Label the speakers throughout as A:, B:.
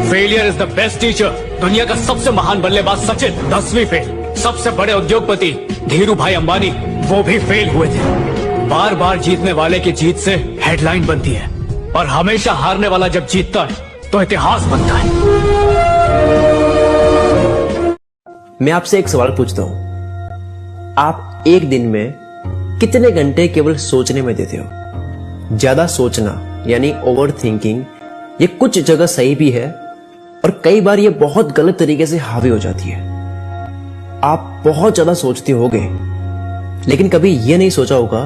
A: Failure is the best teacher. दुनिया का सबसे महान बल्लेबाज सचिन 10वीं फेल। सबसे बड़े उद्योगपति धीरू भाई अंबानी वो भी फेल हुए थे। बार बार जीतने वाले की जीत से हेडलाइन बनती है और हमेशा हारने वाला जब जीतता है तो इतिहास बनता है।
B: मैं आपसे एक सवाल पूछता हूं, आप एक दिन में कितने घंटे केवल सोचने में देते हो? ज्यादा सोचना यानी ओवर थिंकिंग ये कुछ जगह सही भी है और कई बार ये बहुत गलत तरीके से हावी हो जाती है। आप बहुत ज्यादा सोचते होगे लेकिन कभी ये नहीं सोचा होगा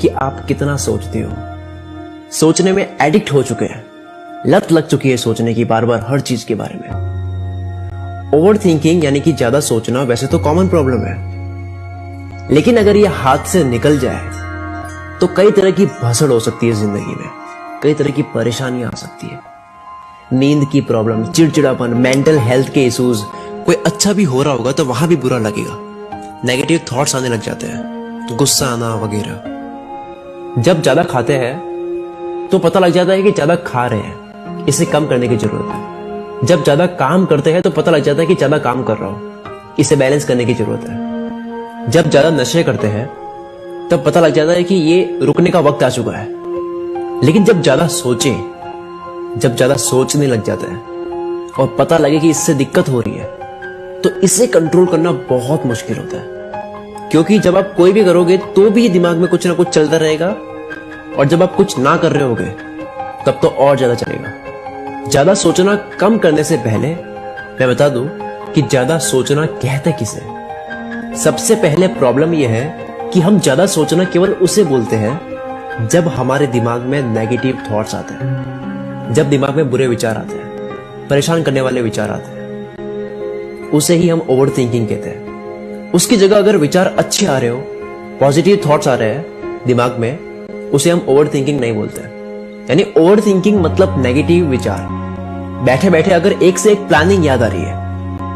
B: कि आप कितना सोचते हो। सोचने में एडिक्ट हो चुके हैं, लत लग चुकी है सोचने की बार बार हर चीज के बारे में। ओवर थिंकिंग यानी कि ज्यादा सोचना वैसे तो कॉमन प्रॉब्लम है, लेकिन अगर ये हाथ से निकल जाए तो कई तरह की भसड़ हो सकती है जिंदगी में, कई तरह की परेशानियां आ सकती है। नींद की प्रॉब्लम, चिड़चिड़ापन, मेंटल हेल्थ के इश्यूज, कोई अच्छा भी हो रहा होगा तो वहां भी बुरा लगेगा, नेगेटिव थॉट्स आने लग जाते हैं, गुस्सा आना वगैरह। जब ज्यादा खाते हैं तो पता लग जाता है कि ज्यादा खा रहे हैं, इसे कम करने की जरूरत है। जब ज्यादा काम करते हैं तो पता लग जाता है कि ज्यादा काम कर रहा हूं, इसे बैलेंस करने की जरूरत है। जब ज्यादा नशे करते हैं तब पता लग जाता है कि ये रुकने का वक्त आ चुका है। लेकिन जब ज्यादा सोचने लग जाता है और पता लगे कि इससे दिक्कत हो रही है तो इसे कंट्रोल करना बहुत मुश्किल होता है, क्योंकि जब आप कोई भी करोगे तो भी दिमाग में कुछ ना कुछ चलता रहेगा और जब आप कुछ ना कर रहे होगे तब तो और ज्यादा चलेगा। ज्यादा सोचना कम करने से पहले मैं बता दूं कि ज्यादा सोचना कहते किसे। सबसे पहले प्रॉब्लम यह है कि हम ज्यादा सोचना केवल उसे बोलते हैं जब हमारे दिमाग में नेगेटिव थॉट्स आते हैं, जब दिमाग में बुरे विचार आते हैं, परेशान करने वाले विचार आते हैं, उसे ही हम ओवर थिंकिंग कहते हैं। उसकी जगह अगर विचार अच्छे आ रहे हो, पॉजिटिव थॉट्स आ रहे हैं दिमाग में, उसे हम ओवर थिंकिंग नहीं बोलते। यानी ओवर थिंकिंग मतलब नेगेटिव विचार। बैठे बैठे अगर एक से एक प्लानिंग याद आ रही है,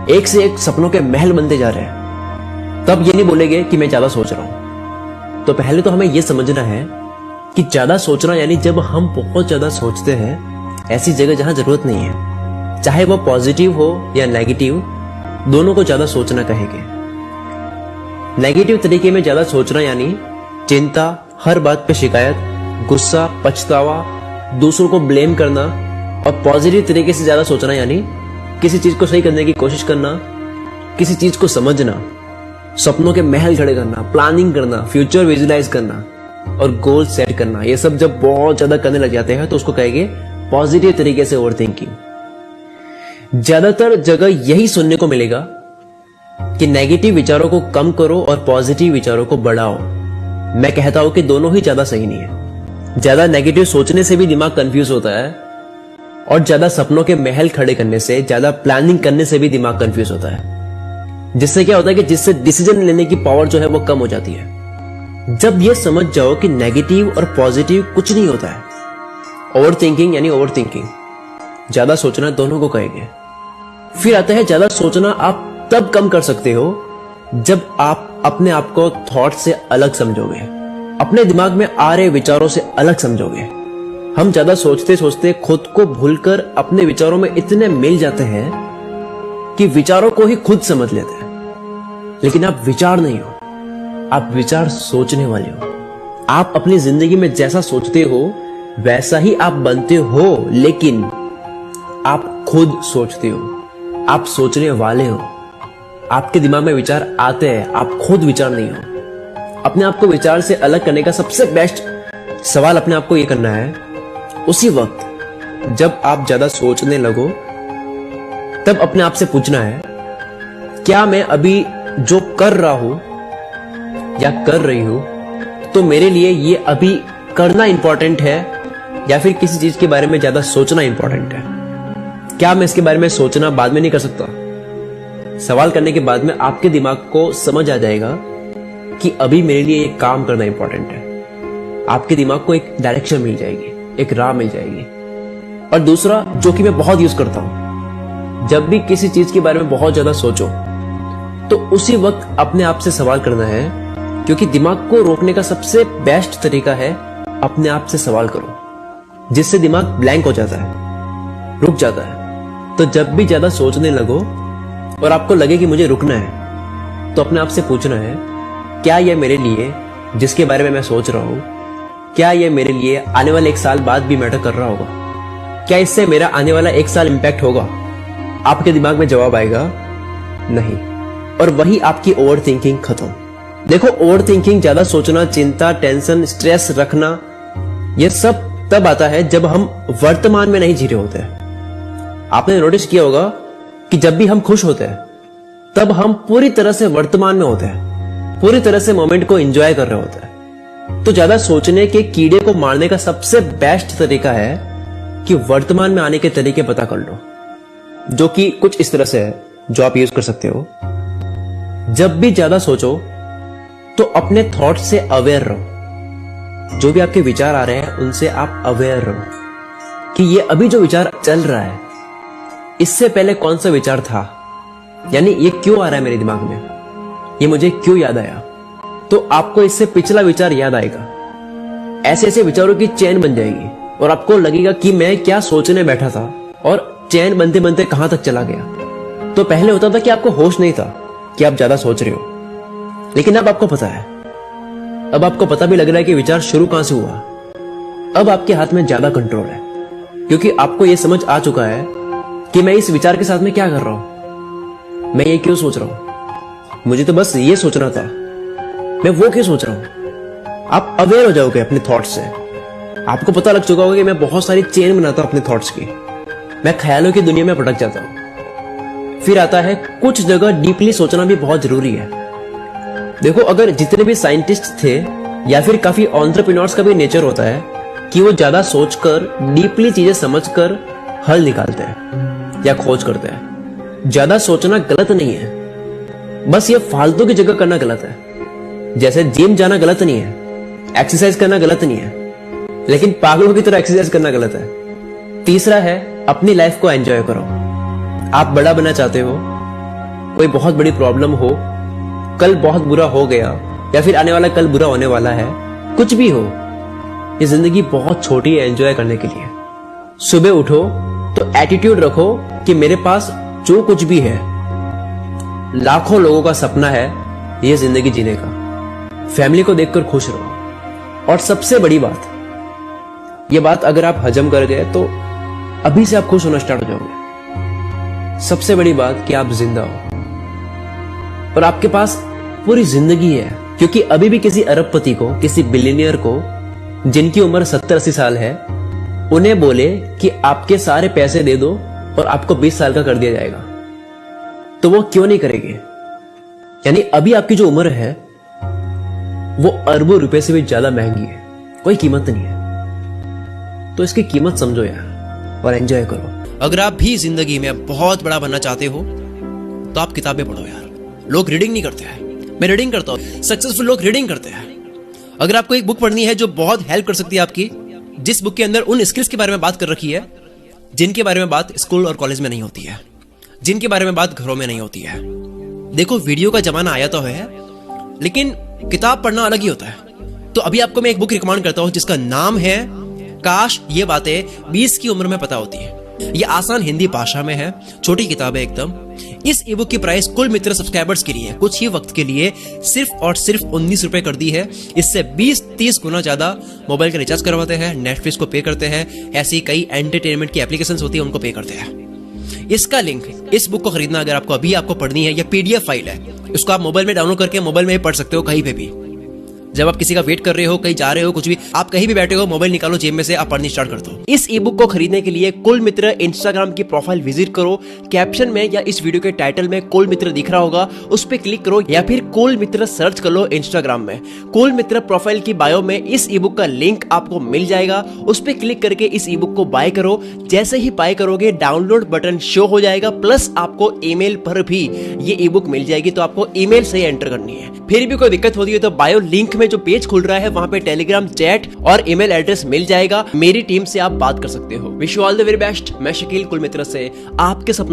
B: एक से एक सपनों के महल बनते जा रहे हैं, तब ये नहीं बोलेंगे कि मैं ज्यादा सोच रहा हूं। तो पहले तो हमें यह समझना है कि ज्यादा सोचना यानी जब हम बहुत ज्यादा सोचते हैं ऐसी जगह जहां जरूरत नहीं है, चाहे वो पॉजिटिव हो या नेगेटिव, दोनों को ज्यादा सोचना कहेंगे। नेगेटिव तरीके में ज्यादा सोचना यानी चिंता, हर बात पे शिकायत, गुस्सा, पछतावा, दूसरों को ब्लेम करना। और पॉजिटिव तरीके से ज्यादा सोचना यानी किसी चीज को सही करने की कोशिश करना, किसी चीज को समझना, सपनों के महल खड़े करना, प्लानिंग करना, फ्यूचर विजुलाइज करना और गोल सेट करना। ये सब जब बहुत ज्यादा करने लग जाते हैं तो उसको कहेंगे पॉजिटिव तरीके से ओवर थिंकिंग। ज्यादातर जगह यही सुनने को मिलेगा कि नेगेटिव विचारों को कम करो और पॉजिटिव विचारों को बढ़ाओ। मैं कहता हूं कि दोनों ही ज्यादा सही नहीं है। ज्यादा नेगेटिव सोचने से भी दिमाग कंफ्यूज होता है और ज्यादा सपनों के महल खड़े करने से, ज्यादा प्लानिंग करने से भी दिमाग कंफ्यूज होता है, जिससे क्या होता है कि जिससे डिसीजन लेने की पावर जो है वो कम हो जाती है। जब ये समझ जाओ कि नेगेटिव और पॉजिटिव कुछ नहीं होता है, ओवर थिंकिंग यानी ओवर थिंकिंग, ज्यादा सोचना दोनों को कहेंगे। फिर आता है ज्यादा सोचना आप तब कम कर सकते हो जब आप अपने आप को थॉट से अलग समझोगे, अपने दिमाग में आ रहे विचारों से अलग समझोगे। हम ज्यादा सोचते सोचते खुद को भूलकर अपने विचारों में इतने मिल जाते हैं कि विचारों को ही खुद समझ लेते हैं। लेकिन आप विचार नहीं हो, आप विचार सोचने वाले हो। आप अपनी जिंदगी में जैसा सोचते हो वैसा ही आप बनते हो, लेकिन आप खुद सोचते हो, आप सोचने वाले हो। आपके दिमाग में विचार आते हैं, आप खुद विचार नहीं हो। अपने आप को विचार से अलग करने का सबसे बेस्ट सवाल अपने आप को यह करना है, उसी वक्त जब आप ज्यादा सोचने लगो तब अपने आप से पूछना है, क्या मैं अभी जो कर रहा हूं या कर रही हूं तो मेरे लिए ये अभी करना इंपॉर्टेंट है या फिर किसी चीज के बारे में ज्यादा सोचना इंपॉर्टेंट है? क्या मैं इसके बारे में सोचना बाद में नहीं कर सकता? सवाल करने के बाद में आपके दिमाग को समझ आ जाएगा कि अभी मेरे लिए एक काम करना इंपॉर्टेंट है। आपके दिमाग को एक डायरेक्शन मिल जाएगी, एक राह मिल जाएगी। और दूसरा जो कि मैं बहुत यूज करता हूं, जब भी किसी चीज के बारे में बहुत ज्यादा सोचो तो उसी वक्त अपने आप से सवाल करना है, क्योंकि दिमाग को रोकने का सबसे बेस्ट तरीका है अपने आप से सवाल करो, जिससे दिमाग ब्लैंक हो जाता है, रुक जाता है तो जब भी ज्यादा सोचने लगो और आपको लगे कि मुझे रुकना है, तो अपने आप से पूछना है, क्या यह मेरे लिए जिसके बारे में मैं सोच रहा हूं, क्या यह मेरे लिए आने वाले 1 साल बाद भी मैटर कर रहा होगा? क्या इससे मेरा आने वाला 1 साल इंपैक्ट होगा? आपके दिमाग में जवाब आएगा नहीं, और वही आपकी ओवर थिंकिंग खत्म। देखो, ओवर थिंकिंग, ज्यादा सोचना, चिंता, टेंशन, स्ट्रेस रखना, यह सब तब आता है जब हम वर्तमान में नहीं जी रहे होते हैं। आपने नोटिस किया होगा कि जब भी हम खुश होते हैं तब हम पूरी तरह से वर्तमान में होते हैं, पूरी तरह से मोमेंट को एंजॉय कर रहे होते हैं। तो ज्यादा सोचने के कीड़े को मारने का सबसे बेस्ट तरीका है कि वर्तमान में आने के तरीके पता कर लो, जो कि कुछ इस तरह से है, जो आप यूज कर सकते हो। जब भी ज्यादा सोचो तो अपने थॉट से अवेयर रहो। जो भी आपके विचार आ रहे हैं उनसे आप अवेयर रहो कि ये अभी जो विचार चल रहा है, इससे पहले कौन सा विचार था, यानी ये क्यों आ रहा है मेरे दिमाग में, ये मुझे क्यों याद आया। तो आपको इससे पिछला विचार याद आएगा। ऐसे ऐसे विचारों की चेन बन जाएगी और आपको लगेगा कि मैं क्या सोचने बैठा था, और चेन बनते बनते कहां तक चला गया। तो पहले होता था कि आपको होश नहीं था कि आप ज्यादा सोच रहे हो, लेकिन अब आपको पता है। अब आपको पता भी लग रहा है कि विचार शुरू कहां से हुआ। अब आपके हाथ में ज्यादा कंट्रोल है, क्योंकि आपको यह समझ आ चुका है कि मैं इस विचार के साथ में क्या कर रहा हूं, मैं ये क्यों सोच रहा हूं, मुझे तो बस ये सोचना था, मैं वो क्यों सोच रहा हूं। आप अवेयर हो जाओगे अपने थॉट्स से। आपको पता लग चुका होगा कि मैं बहुत सारी चेन बनाता हूं अपने थॉट्स की, मैं ख्यालों की दुनिया में भटक जाता हूं। फिर आता है, कुछ जगह डीपली सोचना भी बहुत जरूरी है। देखो, अगर जितने भी साइंटिस्ट थे या फिर काफी एंटरप्रेन्योर्स का भी नेचर होता है कि वो ज्यादा सोचकर, डीपली चीजें समझकर हल निकालते हैं या खोज करते हैं। ज्यादा सोचना गलत नहीं है, बस ये फालतू की जगह करना गलत है। जैसे जिम जाना गलत नहीं है, एक्सरसाइज करना गलत नहीं है, लेकिन पागलों की तरह एक्सरसाइज करना गलत है। तीसरा है, अपनी लाइफ को एंजॉय करो। आप बड़ा बनना चाहते हो, कोई बहुत बड़ी प्रॉब्लम हो, कल बहुत बुरा हो गया या फिर आने वाला कल बुरा होने वाला है, कुछ भी हो, ये जिंदगी बहुत छोटी है एंजॉय करने के लिए। सुबह उठो तो एटीट्यूड रखो कि मेरे पास जो कुछ भी है, लाखों लोगों का सपना है ये जिंदगी जीने का। फैमिली को देखकर खुश रहो। और सबसे बड़ी बात, ये बात अगर आप हजम कर गए तो अभी से आप खुश होना स्टार्ट हो जाओगे। सबसे बड़ी बात कि आप जिंदा हो और आपके पास पूरी जिंदगी है। क्योंकि अभी भी किसी अरबपति को, किसी बिलियनियर को जिनकी उम्र 70-80 साल है, उन्हें बोले कि आपके सारे पैसे दे दो और आपको 20 साल का कर दिया जाएगा, तो वो क्यों नहीं करेंगे? यानी अभी आपकी जो उम्र है वो अरबों रुपए से भी ज्यादा महंगी है, कोई कीमत नहीं है। तो इसकी कीमत समझो यार और एंजॉय करो।
C: अगर आप भी जिंदगी में बहुत बड़ा बनना चाहते हो तो आप किताबें पढ़ो यार। लोग रीडिंग नहीं करते हैं, मैं रीडिंग करता हूं। सक्सेसफुल लोग रीडिंग करते हैं। अगर आपको एक बुक पढ़नी है जो बहुत हेल्प कर सकती है आपकी, जिस बुक के अंदर उन स्किल्स के बारे में बात कर रखी है जिनके बारे में बात स्कूल और कॉलेज में नहीं होती है, जिनके बारे में बात घरों में नहीं होती है। देखो, वीडियो का जमाना आया तो है, लेकिन किताब पढ़ना अलग ही होता है। तो अभी आपको मैं एक बुक रिकमेंड करता हूं जिसका नाम है काश ये बातें 20 की उम्र में पता होती है। ये आसान हिंदी भाषा में है, छोटी किताब है एकदम। इस ई बुक की प्राइस कुल मित्र सब्सक्राइबर्स के लिए कुछ ही वक्त के लिए सिर्फ और सिर्फ 19 रुपए कर दी है। इससे 20-30 गुना ज्यादा मोबाइल का रिचार्ज करवाते हैं, नेटफ्लिक्स को पे करते हैं, ऐसी कई एंटरटेनमेंट की एप्लीकेशंस होती है उनको पे करते हैं। इसका लिंक, इस बुक को खरीदना अगर आपको अभी आपको पढ़नी है, या पीडीएफ फाइल है, उसको आप मोबाइल में डाउनलोड करके मोबाइल में ही पढ़ सकते हो कहीं पे भी। जब आप किसी का वेट कर रहे हो, कहीं जा रहे हो, कुछ भी, आप कहीं भी बैठे हो, मोबाइल निकालो जेब में से, आप पढ़नी स्टार्ट कर दो। इस ई बुक को खरीदने के लिए कुल मित्र इंस्टाग्राम की प्रोफाइल विजिट करो। कैप्शन में या इस वीडियो के टाइटल में कुल मित्र दिख रहा होगा, उस पर क्लिक करो, या फिर कुल मित्र सर्च कर लो इंस्टाग्राम में। कुल मित्र प्रोफाइल की बायो में इस ई बुक का लिंक आपको मिल जाएगा, उस पर क्लिक करके इस ई बुक को बाय करो। जैसे ही बाय करोगे डाउनलोड बटन शो हो जाएगा, प्लस आपको ईमेल पर भी ये ई बुक मिल जाएगी, तो आपको ईमेल से एंटर करनी है। फिर भी कोई दिक्कत होती है तो बायो लिंक में जो पेज खुल रहा है वहां पे टेलीग्राम चैट और ईमेल एड्रेस मिल जाएगा, मेरी टीम से आप बात कर सकते हो। Wish you all the very best. मैं शकील कुल मित्र से आपके सपनों